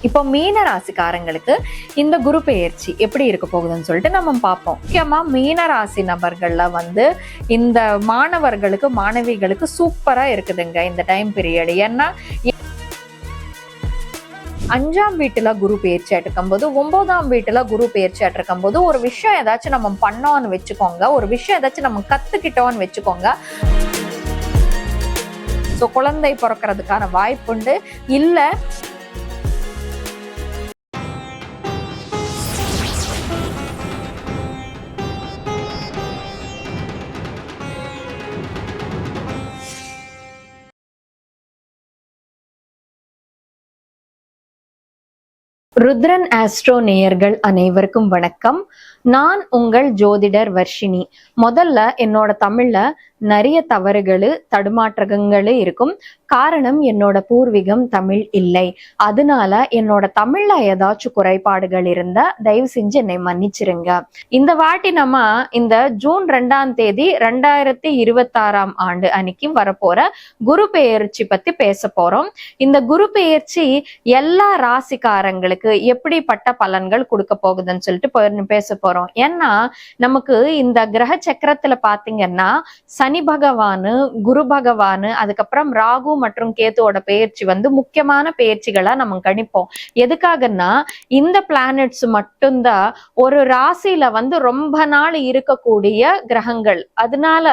இப்போ மீன ராசிக்காரங்களுக்கு இந்த குரு பெயர்ச்சி எப்படி இருக்க போகுதுன்னு சொல்லிட்டு நம்ம பார்ப்போம். முக்கியமா மீன ராசி நபர்கள்ல இந்த மாணவர்களுக்கு மாணவிகளுக்கு சூப்பரா இருக்குதுங்க இந்த டைம் பீரியட். ஏன்னா 5ஆம் வீட்டுல குரு பெயர்ச்சி ஆட்டிருக்கும் போது 9ஆம் வீட்டுல குரு பெயர்ச்சி ஆட்டிருக்கும் போது ஒரு விஷயம் ஏதாச்சும் நம்ம பண்ணோம்னு வச்சுக்கோங்க, ஒரு விஷயம் ஏதாச்சும் நம்ம கத்துக்கிட்டோம்னு வச்சுக்கோங்க, ஸோ குழந்தை பிறக்கிறதுக்கான வாய்ப்புண்டு. இல்ல ருத்ரன் ஆஸ்ட்ரோ நேயர்கள் அனைவருக்கும் வணக்கம். நான் உங்கள் ஜோதிடர் வர்ஷினி. முதல்ல என்னோட தமிழ்ல நிறைய தவறுகள் தடுமாற்றங்களே இருக்கும். காரணம் என்னோட பூர்வீகம் தமிழ் இல்லை. அதனால என்னோட தமிழ்ல ஏதாச்சும் குறைபாடுகள் இருந்தா தயவு செஞ்சு என்னை மன்னிச்சிருங்க. இந்த வாட்டி நம்ம இந்த ஜூன் 2ஆம் தேதி 2026ஆம் ஆண்டு அன்னைக்கு வரப்போற குரு பெயர்ச்சி பத்தி பேச போறோம். இந்த குரு பெயர்ச்சி எல்லா ராசிக்காரங்களுக்கு எப்படிப்பட்ட பலன்கள் கொடுக்க போகுதுன்னு சொல்லிட்டு பேச போறோம். ஏன்னா நமக்கு இந்த கிரக சக்கரத்துல பாத்தீங்கன்னா சனி பகவானு, குரு பகவானு, அதுக்கப்புறம் ராகு மற்றும் கேத்துவோட பெயர்ச்சி முக்கியமான பெயர்ச்சிகளா நம்ம கணிப்போம். எதுக்காகன்னா இந்த பிளானட்ஸ் மட்டும்தான் ஒரு ராசியில ரொம்ப நாள் இருக்கக்கூடிய கிரகங்கள். அதனால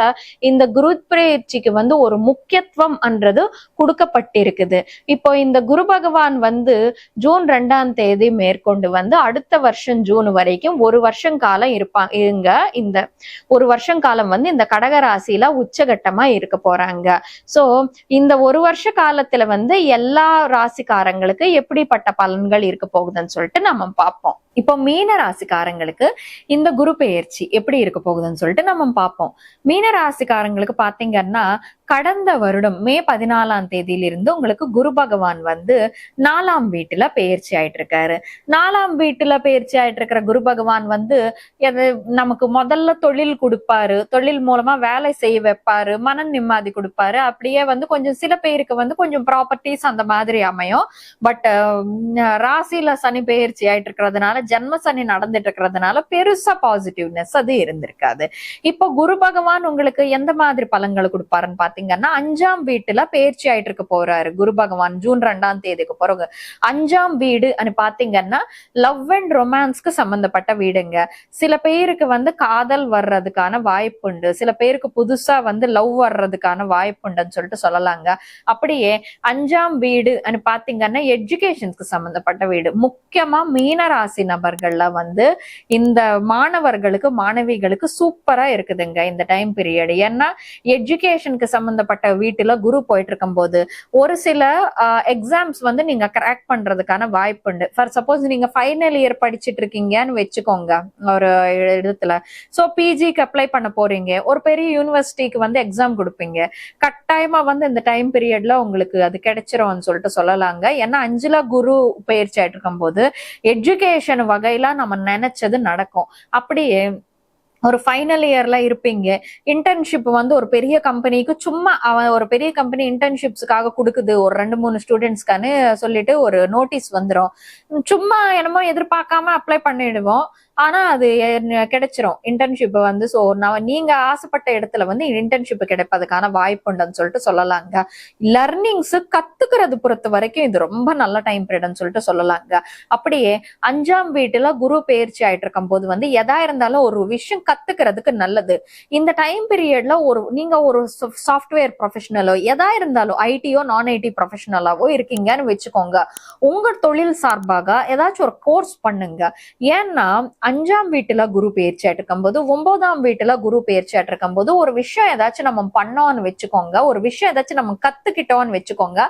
இந்த குரு பெயர்ச்சிக்கு ஒரு முக்கியத்துவம் என்றது கொடுக்கப்பட்டிருக்குது. இப்போ இந்த குரு பகவான் ஜூன் 2ஆம் தேதி மேற்கொண்டு அடுத்த வருஷம் ஜூன் வரைக்கும் ஒரு வருஷம் காலம் இருங்க. இந்த ஒரு வருஷம் காலம் இந்த கடக ராசியில உச்சகட்டமா இருக்க போறாங்க. சோ இந்த ஒரு வருஷ காலத்துல எல்லா ராசிக்காரங்களுக்கு எப்படிப்பட்ட பலன்கள் இருக்க போகுதுன்னு சொல்லிட்டு நம்ம பார்ப்போம். இப்போ மீன ராசிக்காரங்களுக்கு இந்த குரு பெயர்ச்சி எப்படி இருக்க போகுதுன்னு சொல்லிட்டு நம்ம பார்ப்போம். மீன ராசிக்காரங்களுக்கு பாத்தீங்கன்னா கடந்த வருடம் மே 14ஆம் தேதியிலிருந்து உங்களுக்கு குரு பகவான் 4ஆம் வீட்டுல பெயர்ச்சி ஆயிட்டு இருக்காரு. 4ஆம் வீட்டுல பெயர்ச்சி ஆயிட்டு இருக்கிற குரு பகவான் நமக்கு முதல்ல தொழில் கொடுப்பாரு, தொழில் மூலமா வேலை செய்ய வைப்பாரு, மன நிம்மதி கொடுப்பாரு. அப்படியே கொஞ்சம் சில பேருக்கு கொஞ்சம் ப்ராப்பர்ட்டிஸ் அந்த மாதிரி அமையும். பட் ராசியில சனி பெயர்ச்சி ஆயிட்டு இருக்கிறதுனால, ஜென்ம சனி நடந்துட்டு இருக்கிறதுனால பெருசா பாசிட்டிவ்னஸ் அது இருந்திருக்காது. இப்போ குரு பகவான் உங்களுக்கு எந்த மாதிரி பலன்களை கொடுப்பாருன்னு பாத்தீங்கன்னா 5ஆம் வீட்டுல பெயர்ச்சி ஆயிட்டு இருக்க போறாரு குரு பகவான் ஜூன் 2ஆம் தேதிக்கு பிறகு. 5ஆம் வீடு பாத்தீங்கன்னா லவ் அண்ட் ரொமான்ஸ்க்கு சம்பந்தப்பட்ட வீடுங்க. சில பேருக்கு காதல் வர்றதுக்கான வாய்ப்பு உண்டு, சில பேருக்கு புதுசா லவ் வர்றதுக்கான வாய்ப்பு உண்டுன்னு சொல்லிட்டு சொல்லலாங்க. அப்படியே 5ஆம் வீடு பாத்தீங்கன்னா எஜுகேஷனுக்கு சம்பந்தப்பட்ட வீடு. முக்கியமா மீன ராசி நபர்கள்ல இந்த மாணவர்களுக்கு மாணவிகளுக்கு சூப்பரா இருக்குதுங்க இந்த டைம் பீரியட். ஏன்னா எஜுகேஷனுக்கு சம்பந்தப்பட்ட வீட்டுல குரு போயிட்டு இருக்கும் போது ஒரு சில எக்ஸாம்ஸ் நீங்க கிராக் பண்றதுக்கான வாய்ப்பு உண்டு. ஃபார் சப்போஸ் நீங்க ஃபைனல் இயர் படிச்சுட்டு இருக்கீங்கன்னு வச்சுக்கோங்க ஒரு இடத்துல. சோ பிஜிக்கு அப்ளை பண்ண போறீங்க, ஒரு பெரிய யூனிவர்சிட்டிக்கு எக்ஸாம் கொடுப்பீங்க. கட்டாயமா இந்த டைம் பீரியட்ல உங்களுக்கு அது கிடைச்சிரும்னு சொல்லிட்டு சொல்லலாங்க. ஏன்னா 5ல குரு பயிற்சி ஆயிட்டு இருக்கும் போது எஜுகேஷன் வகையில நம்ம நினைச்சது நடக்கும். அப்படியே ஒரு ஃபைனல் இயர்ல இருப்பீங்க, இன்டர்ன்ஷிப் ஒரு பெரிய கம்பெனிக்கு சும்மா ஒரு பெரிய கம்பெனி இன்டர்ன்ஷிப்ஸுக்காக கொடுக்குது ஒரு 2-3 ஸ்டூடெண்ட்ஸ்க்கான சொல்லிட்டு ஒரு நோட்டீஸ் வந்துடும். சும்மா என்னமோ எதிர்பார்க்காம அப்ளை பண்ணிடுவோம், ஆனா அது கிடைச்சிரும் இன்டர்ன்ஷிப் சோ நீங்க ஆசைப்பட்ட இடத்துல இன்டர்ன்ஷிப் கிடைப்பதுக்கான வாய்ப்பு உண்டுன்னு சொல்லிட்டு சொல்லலாங்க. லர்னிங்ஸ் கத்துக்கிறது பொறுத்த வரைக்கும் இது ரொம்ப நல்ல டைம் பீரியட்னு சொல்லிட்டு சொல்லலாங்க. அப்படியே 5ஆம் வீட்டுல குரு பெயர்ச்சி ஆயிட்டு இருக்கும் போது எதா இருந்தாலும் ஒரு விஷயம் கத்துக்கிறதுக்கு நல்லது. இந்த டைம் பீரியட்ல நீங்க ஒரு சாஃப்ட்வேர் ப்ரொஃபஷனலோ எதா இருந்தாலும் ஐடியோ நான் ஐடி ப்ரொஃபஷனலாவோ இருக்கீங்கன்னு வச்சுக்கோங்க, உங்க தொழில் சார்பாக ஏதாச்சும் ஒரு கோர்ஸ் பண்ணுங்க. ஏன்னா 5ஆம் வீட்டுல குரு பெயர்ச்சி ஆட்டிருக்கும் போது 9ஆம் வீட்டுல குரு பெயர்ச்சி ஆட்டிருக்கும் போது ஒரு விஷயம் ஏதாச்சும் நம்ம பண்ணோம்னு வச்சுக்கோங்க, ஒரு விஷயம் ஏதாச்சும் நம்ம கத்துக்கிட்டோம்னு வச்சுக்கோங்க,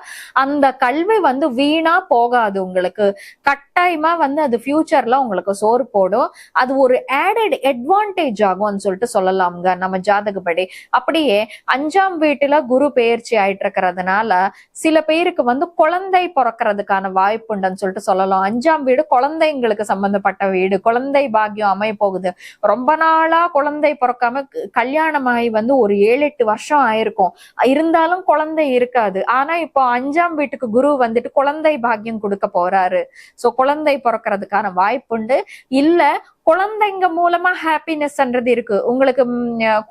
அந்த கல்வி வீணா போகாது. உங்களுக்கு கட்டாயமா அது ஃபியூச்சர்ல உங்களுக்கு சோறு போடும். அது ஒரு ஆடட் அட்வான்டேஜ் ஆகும்னு சொல்லிட்டு சொல்லலாம்ங்க நம்ம ஜாதகப்படி. அப்படியே 5ஆம் வீட்டுல குரு பெயர்ச்சி ஆயிட்டு இருக்கிறதுனால சில பேருக்கு குழந்தை பிறக்கிறதுக்கான வாய்ப்பு உண்டுன்னு சொல்லிட்டு சொல்லலாம். 5ஆம் வீடு குழந்தைங்களுக்கு சம்பந்தப்பட்ட வீடு, குழந்தை குழந்தை பாக்கியம் அமைய போகுது. ரொம்ப நாளா குழந்தை பிறக்காம கல்யாணமாயி வந்து ஒரு 7-8 வருஷம் ஆயிருக்கும், இருந்தாலும் குழந்தை இருக்காது. ஆனா இப்போ 5ஆம் வீட்டுக்கு குரு வந்துட்டு குழந்தை பாக்கியம் கொடுக்க போறாரு. சோ குழந்தை பிறக்கிறதுக்கான வாய்ப்புண்டு. இல்ல குழந்தைங்க மூலமா ஹாப்பினஸ்ன்றது இருக்கு. உங்களுக்கு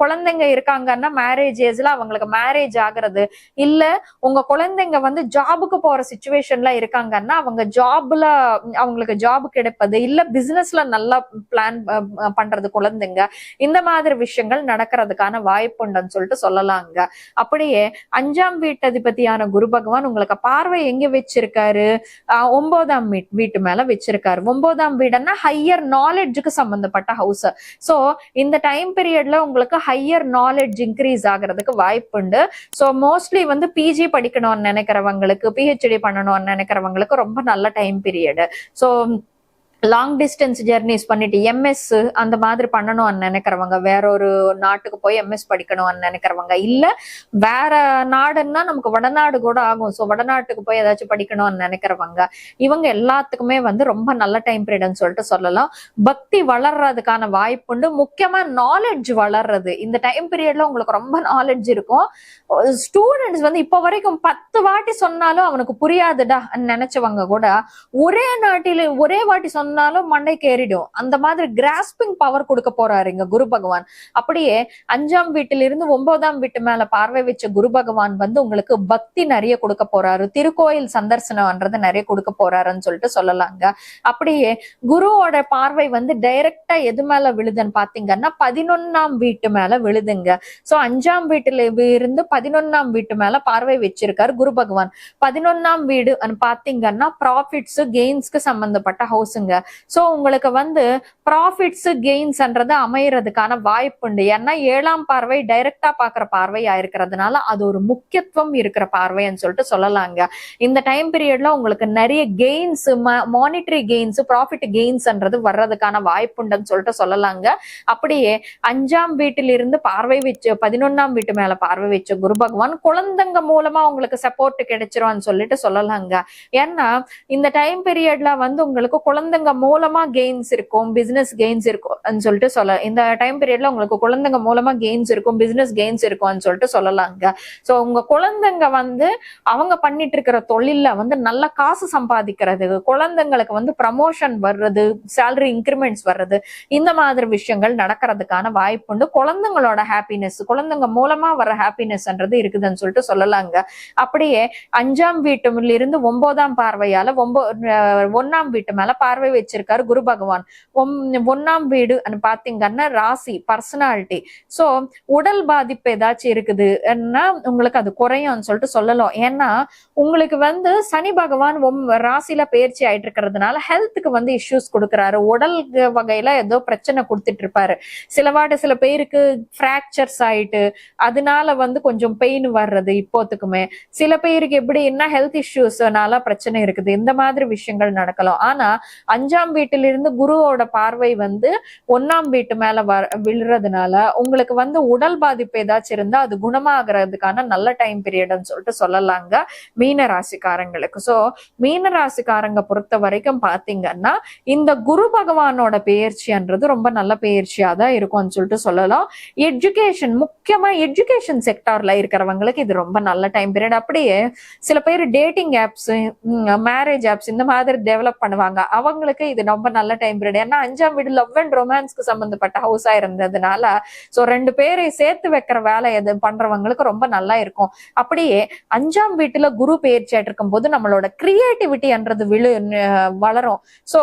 குழந்தைங்க இருக்காங்கன்னா மேரேஜ் ஏஜ்ல அவங்களுக்கு மேரேஜ் ஆகுறது, இல்ல உங்க குழந்தைங்க வந்து ஜாபுக்கு போற சிச்சுவேஷன்ல இருக்காங்கன்னா அவங்க ஜாப்ல அவங்களுக்கு ஜாப் கிடைப்பது, இல்ல பிசினஸ்ல நல்லா பிளான் பண்றது குழந்தைங்க, இந்த மாதிரி விஷயங்கள் நடக்கிறதுக்கான வாய்ப்புண்டுன்னு சொல்லிட்டு சொல்லலாங்க. அப்படியே 5ஆம் வீட்டதிபதியான குரு பகவான் உங்களுக்கு பார்வை எங்க வச்சிருக்காரு? 9ஆம் வீட்டு மேல வச்சிருக்காரு. 9ஆம் வீடுன்னா ஹையர் நாலேஜுக்கு சம்பந்தப்பட்ட ஹவுஸ். சோ இந்த டைம் பீரியட்ல உங்களுக்கு ஹையர் நாலேஜ் இன்க்ரீஸ் ஆகிறதுக்கு வாய்ப்புண்டு. சோ மோஸ்ட்லி வந்து பிஜி படிக்கணும்னு நினைக்கிறவங்களுக்கு, பிஹெச்டி பண்ணணும்னு நினைக்கிறவங்களுக்கு ரொம்ப நல்ல time period. So long distance journeys பண்ணிட்டு எம்எஸ் அந்த மாதிரி பண்ணணும்னு நினைக்கிறவங்க, வேற ஒரு நாட்டுக்கு போய் எம்எஸ் படிக்கணும்னு நினைக்கிறவங்க, இல்ல வேற நாடுன்னா நமக்கு வடநாடு கூட ஆகும், சோ வடநாட்டுக்கு போய் ஏதாச்சும் படிக்கணும்னு நினைக்கிறவங்க, இவங்க எல்லாத்துக்குமே வந்து ரொம்ப நல்ல டைம் பீரியட்னு சொல்லிட்டு சொல்லலாம். பக்தி வளர்றதுக்கான வாய்ப்புண்டு. முக்கியமா நாலேஜ் வளர்றது இந்த டைம் பீரியட்ல உங்களுக்கு ரொம்ப நாலேஜ் இருக்கும். ஸ்டூடெண்ட்ஸ் வந்து இப்ப வரைக்கும் 10 வாட்டி சொன்னாலும் அவனுக்கு புரியாதுடா நினைச்சவங்க கூட ஒரே வாட்டி சொன்னாலும் மண்டைக்கு ஏறிடும். அந்த மாதிரி கிராஸ்பிங் பவர் கொடுக்க போறாரு இங்க குரு பகவான். அப்படியே 5ஆம் வீட்டிலிருந்து 9ஆம் வீட்டு மேல பார்வை வச்ச குரு பகவான் வந்து உங்களுக்கு பக்தி நிறைய கொடுக்க போறாரு. திருக்கோயில் சந்தர்சனம்ன்றது நிறைய கொடுக்க போறாருன்னு சொல்லிட்டு சொல்லலாங்க. அப்படியே குருவோட பார்வை வந்து டைரக்டா எது மேல விழுதுன்னு பாத்தீங்கன்னா 11ஆம் வீட்டு மேல விழுதுங்க. சோ 5ஆம் வீட்டுல இருந்து 11ஆம் வீட்டு மேல பார்வை வச்சிருக்காரு குரு பகவான். 11ஆம் வீடு பாத்தீங்கன்னா ப்ராஃபிட்ஸ் கெயின்ஸ்க்கு சம்பந்தப்பட்ட ஹவுஸுங்க. சோ உங்களுக்கு வந்து ப்ராஃபிட்ஸ் கெயின்ஸ்ன்றது அமையறதுக்கான வாய்ப்புண்டு. ஏன்னா 7ஆம் பார்வை டைரக்டா பாக்குற பார்வையா இருக்கிறதுனால அது ஒரு முக்கியத்துவம் இருக்கிற பார்வைன்னு சொல்லிட்டு சொல்லலாங்க. இந்த டைம் பீரியட்ல உங்களுக்கு நிறைய கெயின்ஸ், மானிட்டரி கெயின்ஸ், ப்ராஃபிட் கெயின்ஸ்ன்றது வர்றதுக்கான வாய்ப்புண்டுன்னு சொல்லிட்டு சொல்லலாங்க. அப்படியே 5ஆம் வீட்டிலிருந்து பார்வை வச்சு 11ஆம் வீட்டு மேல பார்வை வச்ச குரு பகவான் குழந்தைங்க மூலமா உங்களுக்கு சப்போர்ட் கிடைச்சிரும்னு சொல்லிட்டு சொல்லலாங்க. ஏன்னா இந்த டைம் பீரியட்ல வந்து உங்களுக்கு குழந்தைங்க மூலமா கெயின்ஸ் இருக்கும், பிசினஸ் கெயின்ஸ் இருக்கும் சொல்லிட்டு இந்த டைம் பீரியட்ல உங்களுக்கு குழந்தைங்க மூலமா கெயின்ஸ் இருக்கும், பிசினஸ் கெயின்ஸ் இருக்கும்னு சொல்லிட்டு சொல்லலாங்க. சோ உங்க குழந்தைங்க வந்து அவங்க பண்ணிட்டு இருக்கிற தொழில்ல வந்து நல்ல காசு சம்பாதிக்கிறது, குழந்தைங்களுக்கு வந்து ப்ரமோஷன் வர்றது, சேலரி இன்கிரிமெண்ட்ஸ் வர்றது, இந்த மாதிரி விஷயங்கள் நடக்கிறதுக்கான வாய்ப்புண்டு. குழந்தைங்களோட ஹாப்பினஸ், குழந்தைங்க மூலமா வர ஹாப்பினஸ்ன்றது இருக்குதுன்னு சொல்லிட்டு சொல்லலாங்க. அப்படியே 5ஆம் வீட்டுல இருந்து 9ஆம் பார்வையால 1ஆம் வீட்டு மேல பார்வை வச்சிருக்காரு குரு பகவான். 1ஆம் வீடு பாத்தீங்கன்னா ராசி, பர்சனாலிட்டி. சோ உடல் பாதிப்பு ஏதாச்சும் இருக்குதுன்னா உங்களுக்கு அது குறையும் சொல்லிட்டு சொல்லலாம். ஏன்னா உங்களுக்கு வந்து சனி பகவான் ராசியில பயிற்சி ஆயிட்டு இருக்கிறதுனால ஹெல்த்துக்கு வந்து இஷ்யூஸ் கொடுக்குறாரு. உடல் வகையில ஏதோ பிரச்சனை கொடுத்துட்டு இருப்பாரு. சில பேருக்கு பிராக்சர்ஸ் ஆயிட்டு அதனால வந்து கொஞ்சம் பெயின் வர்றது இப்போத்துக்குமே. சில பேருக்கு எப்படின்னா ஹெல்த் இஷ்யூஸ்னால பிரச்சனை இருக்குது. இந்த மாதிரி விஷயங்கள் நடக்கலாம். ஆனா 5ஆம் வீட்டிலிருந்து குருவோட பார்வை வந்து 1ஆம் வீட்டு மேல விழுறதுனால உங்களுக்கு வந்து உடல் பாதிப்பு ஏதாச்சும் இருந்தா அது குணமாகறதுக்கான நல்ல டைம் பீரியட்னு சொல்லிட்டு சொல்லலாங்க மீன ராசிக்காரங்களுக்கு. சோ மீன ராசிக்காரங்க பொறுத்த வரைக்கும் பாத்தீங்கன்னா இந்த குரு பகவானோட பெயர்ச்சின்றது ரொம்ப நல்ல பெயர்ச்சியா தான் இருக்கும்னு சொல்லிட்டு சொல்லலாம். எஜுகேஷன், முக்கியமா எஜுகேஷன் செக்டார்ல இருக்கிறவங்களுக்கு இது ரொம்ப நல்ல டைம் பீரியட். அப்படியே சில பேர் டேட்டிங் ஆப்ஸ், மேரேஜ் ஆப்ஸ் இந்த மாதிரி டெவலப் பண்ணுவாங்க, அவங்களுக்கு இது ரொம்ப நல்ல டைம் பீரியட். ஏன்னா 5ஆம் வீடு லவ் அண்ட் ரொமான்ஸ்க்கு சம்பந்தப்பட்ட ஹவுஸா இருந்ததுனால சோ 2 பேரை சேர்த்து வைக்கிற வேலை எது பண்றவங்களுக்கு ரொம்ப நல்லா இருக்கும். அப்படியே 5ஆம் வீட்டுல குரு பெயர்ச்சி ஆயிட்டு இருக்கும் போது நம்மளோட கிரியேட்டிவிட்டின்றது வளரும். சோ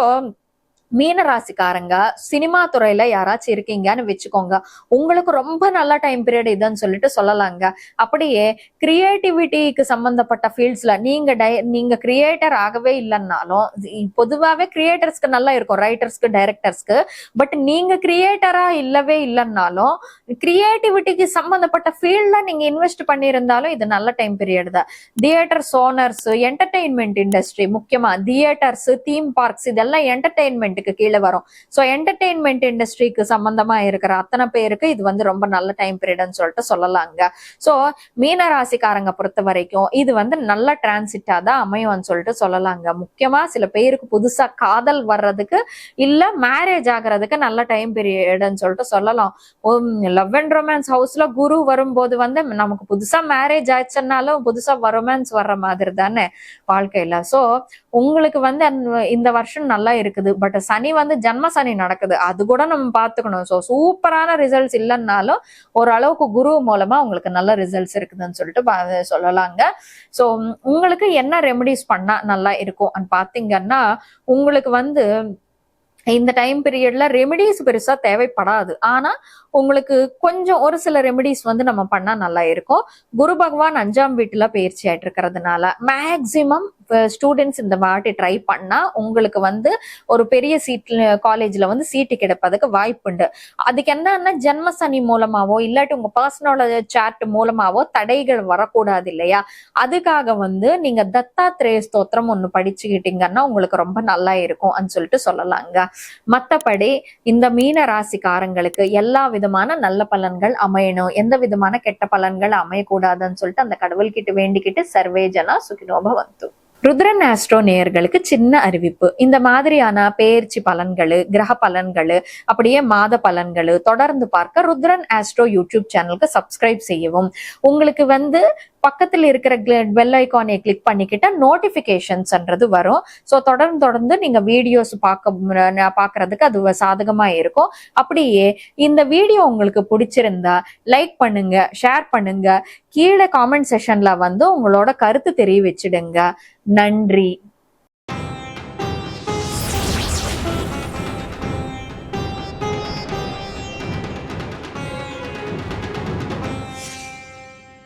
மீன ராசிக்காரங்க சினிமா துறையில யாராச்சும் இருக்கீங்கன்னு வச்சுக்கோங்க, உங்களுக்கு ரொம்ப நல்ல டைம் பீரியட் இதுன்னு சொல்லிட்டு சொல்லலாங்க. அப்படியே கிரியேட்டிவிட்டிக்கு சம்பந்தப்பட்ட ஃபீல்ட்ஸ்ல நீங்க கிரியேட்டர் ஆகவே இல்லைன்னாலும், பொதுவாகவே கிரியேட்டர்ஸ்க்கு நல்லா இருக்கும், ரைட்டர்ஸ்க்கு, டைரக்டர்ஸ்க்கு. பட் நீங்க கிரியேட்டரா இல்லவே இல்லைன்னாலும் கிரியேட்டிவிட்டிக்கு சம்பந்தப்பட்ட ஃபீல்ட்ல நீங்க இன்வெஸ்ட் பண்ணியிருந்தாலும் இது நல்ல டைம் பீரியட் தான். தியேட்டர்ஸ் ஓனர்ஸ், என்டர்டெயின்மெண்ட் இண்டஸ்ட்ரி, முக்கியமா தியேட்டர்ஸ், தீம் பார்க்ஸ், இதெல்லாம் என்டர்டெயின்மெண்ட் என்டர்டெயின்மெண்ட்டுக்கு கீழே வரும். ஸோ என்டர்டெயின்மெண்ட் இண்டஸ்ட்ரிக்கு சம்பந்தமா இருக்கிற அத்தனை பேருக்கு இது வந்து ரொம்ப நல்ல டைம் பீரியட்னு சொல்லிட்டு சொல்லலாங்க. ஸோ மீன ராசிக்காரங்க பொறுத்த வரைக்கும் இது வந்து நல்ல டிரான்சிட்டா தான் அமையும்னு சொல்லிட்டு சொல்லலாங்க. முக்கியமா சில பேருக்கு புதுசா காதல் வர்றதுக்கு இல்ல மேரேஜ் ஆகிறதுக்கு நல்ல டைம் பீரியட்னு சொல்லிட்டு சொல்லலாம். லவ் அண்ட் ரொமான்ஸ் ஹவுஸ்ல குரு வரும்போது வந்து நமக்கு புதுசா மேரேஜ் ஆயிடுச்சுன்னாலும் புதுசா ரொமான்ஸ் வர்ற மாதிரி தானே வாழ்க்கையில. சோ உங்களுக்கு வந்து இந்த வருஷம் நல்லா இருக்குது. பட் சனி வந்து ஜன்ம சனி நடக்குது, அது கூட நம்ம பாத்துக்கணும். சோ சூப்பரான ரிசல்ட்ஸ் இல்லைன்னாலும் ஓரளவுக்கு குரு மூலமா உங்களுக்கு நல்ல ரிசல்ட்ஸ் இருக்குதுன்னு சொல்லிட்டு சொல்லலாங்க. சோ உங்களுக்கு என்ன ரெமெடிஸ் பண்ணா நல்லா இருக்கும் பாத்தீங்கன்னா, உங்களுக்கு வந்து இந்த டைம் பீரியட்ல ரெமெடிஸ் பெருசா தேவைப்படாது. ஆனா உங்களுக்கு கொஞ்சம் ஒரு சில ரெமெடிஸ் வந்து நம்ம பண்ணா நல்லா இருக்கும். குரு பகவான் 5ஆம் வீட்டுல பயிற்சி ஆயிட்டு இருக்கிறதுனால மேக்சிமம் ஸ்டூடெண்ட்ஸ் இந்த வாட்டி ட்ரை பண்ணா உங்களுக்கு வந்து ஒரு பெரிய காலேஜ்ல வந்து சீட்டு கிடைப்பதுக்கு வாய்ப்புண்டு. அதுக்கு என்னன்னா ஜென்ம சனி மூலமாவோ இல்லாட்டி உங்க பர்சனோட சார்ட் மூலமாவோ தடைகள் வரக்கூடாது இல்லையா? அதுக்காக வந்து நீங்க தத்தாத்ரேய ஸ்தோத்திரம் ஒண்ணு படிச்சுக்கிட்டீங்கன்னா உங்களுக்கு ரொம்ப நல்லா இருக்கும் சொல்லிட்டு சொல்லலாங்க. மத்தபடி இந்த மீன ராசிக்காரங்களுக்கு எல்லா விதமான நல்ல பலன்கள் அமையணும், எந்த விதமான கெட்ட பலன்கள் அமையக்கூடாதுன்னு சொல்லிட்டு அந்த கடவுள்கிட்ட வேண்டிக்கிட்டு சர்வே ஜனா சுகினோ பவந்து. ருத்ரன் ஆஸ்ட்ரோ நேயர்களுக்கு சின்ன அறிவிப்பு. இந்த மாதிரியான பெயர்ச்சி பலன்கள், கிரக பலன்கள், அப்படியே மாத பலன்கள் தொடர்ந்து பார்க்க ருத்ரன் ஆஸ்ட்ரோ யூடியூப் சேனலுக்கு சப்ஸ்கிரைப் செய்யவும். உங்களுக்கு வந்து பக்கத்தில் இருக்கிற பெல் ஐகானை கிளிக் பண்ணிக்கிட்ட நோட்டிபிகேஷன்ஸ்ன்றது வரும். ஸோ தொடர்ந்து நீங்க வீடியோஸ் பார்க்கறதுக்கு அது சாதகமா இருக்கும். அப்படியே இந்த வீடியோ உங்களுக்கு பிடிச்சிருந்தா லைக் பண்ணுங்க, ஷேர் பண்ணுங்க, கீழே காமெண்ட் செஷன்ல வந்து உங்களோட கருத்து தெரிவிச்சிடுங்க. நன்றி.